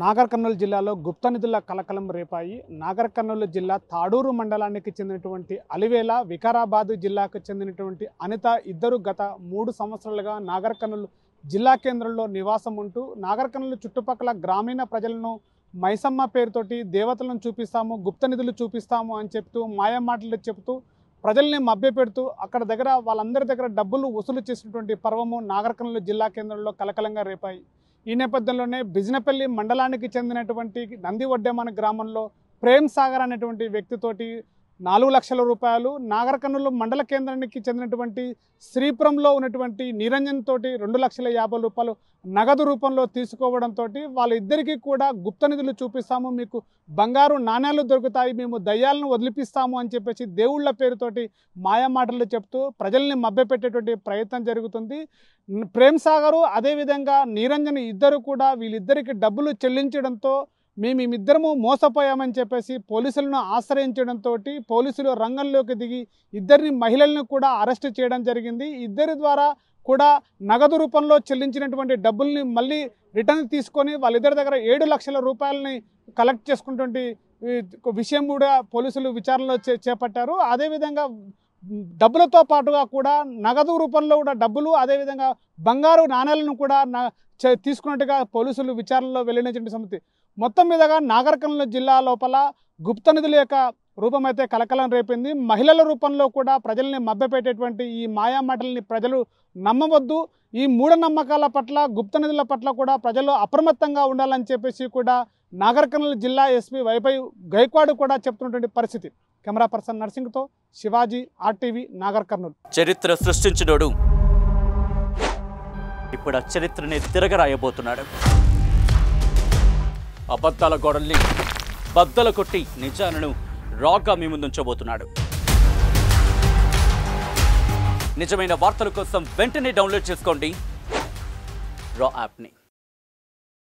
నాగర్ కర్నూలు జిల్లాలో గుప్త నిధుల కలకలం రేపాయి. నాగర్ కర్నూలు జిల్లా తాడూరు మండలానికి చెందినటువంటి అలివేల, వికారాబాద్ జిల్లాకు చెందినటువంటి అనిత ఇద్దరు గత 3 సంవత్సరాలుగా నాగర్ కర్నూలు జిల్లా కేంద్రంలో నివాసం ఉంటూ నాగర్ కర్నూలు చుట్టుపక్కల గ్రామీణ ప్రజలను మైసమ్మ పేరుతోటి దేవతలను చూపిస్తాము, గుప్త నిధులు చూపిస్తాము అని చెప్తూ మాయ మాటలు చెబుతూ ప్రజల్ని మభ్యపెడుతూ అక్కడ దగ్గర వాళ్ళందరి దగ్గర డబ్బులు వసూలు చేసినటువంటి పర్వము నాగర్ కర్నూలు జిల్లా కేంద్రంలో కలకలంగా రేపాయి. ఈ నేపథ్యంలోనే బిజినపల్లి మండలానికి చెందినటువంటి నందివడ్డెమాన గ్రామంలో ప్రేమ్ సాగర్ అనేటువంటి వ్యక్తితోటి 4 లక్షల రూపాయలు, నాగర్ కర్నూలు మండల కేంద్రానికి చెందినటువంటి శ్రీపురంలో ఉన్నటువంటి నిరంజన్ తోటి 2,50,000 రూపాయలు నగదు రూపంలో తీసుకోవడంతో వాళ్ళిద్దరికీ కూడా గుప్త నిధులు చూపిస్తాము, మీకు బంగారు నాణ్యాలు దొరుకుతాయి, మేము దయ్యాలను వదిలిపిస్తాము అని చెప్పేసి దేవుళ్ళ పేరుతోటి మాయమాటలు చెప్తూ ప్రజల్ని మభ్యపెట్టేటువంటి ప్రయత్నం జరుగుతుంది. ప్రేమ్ సాగరు అదేవిధంగా నిరంజన్ ఇద్దరు కూడా వీళ్ళిద్దరికి డబ్బులు చెల్లించడంతో మేమిద్దరము మోసపోయామని చెప్పేసి పోలీసులను ఆశ్రయించడంతో పోలీసులు రంగంలోకి దిగి ఇద్దరిని మహిళలను కూడా అరెస్ట్ చేయడం జరిగింది. ఇద్దరి ద్వారా కూడా నగదు రూపంలో చెల్లించినటువంటి డబ్బుల్ని మళ్ళీ రిటర్న్ తీసుకొని వాళ్ళిద్దరి దగ్గర 7 లక్షల రూపాయలని కలెక్ట్ చేసుకున్నటువంటి విషయం కూడా పోలీసులు విచారణలో చేపట్టారు. అదేవిధంగా డబ్బులతో పాటుగా కూడా నగదు రూపంలో కూడా డబ్బులు, అదేవిధంగా బంగారు నాణ్యాలను కూడా తీసుకున్నట్టుగా పోలీసులు విచారణలో వెల్లడించిన సంగతి. మొత్తం మీదుగా నాగర్ కర్నూలు జిల్లా లోపల గుప్త నిధుల యొక్క రూపం అయితే కలకలం రేపింది. మహిళల రూపంలో కూడా ప్రజల్ని మభ్యపెట్టేటువంటి ఈ మాయామాటల్ని ప్రజలు నమ్మవద్దు. ఈ మూఢనమ్మకాల పట్ల, గుప్త నిధుల పట్ల కూడా ప్రజలు అప్రమత్తంగా ఉండాలని చెప్పేసి కూడా నాగర్ కర్నూలు జిల్లా ఎస్పీ వైపై గైక్వాడ్ కూడా చెప్తున్నటువంటి పరిస్థితి. కెమెరా పర్సన్ నర్సింగ్తో శివాజీ, RTV, నాగర్ కర్నూలు. చరిత్ర సృష్టించినోడు ఇప్పుడు ఆ చరిత్రని తిరగరాయబోతున్నాడు. అబద్ధాల గోడల్ని బద్దలు కొట్టి నిజాలను రాగా మీ ముందుంచబోతున్నాడు. నిజమైన వార్తల కోసం వెంటనే డౌన్లోడ్ చేసుకోండి రా యాప్ని.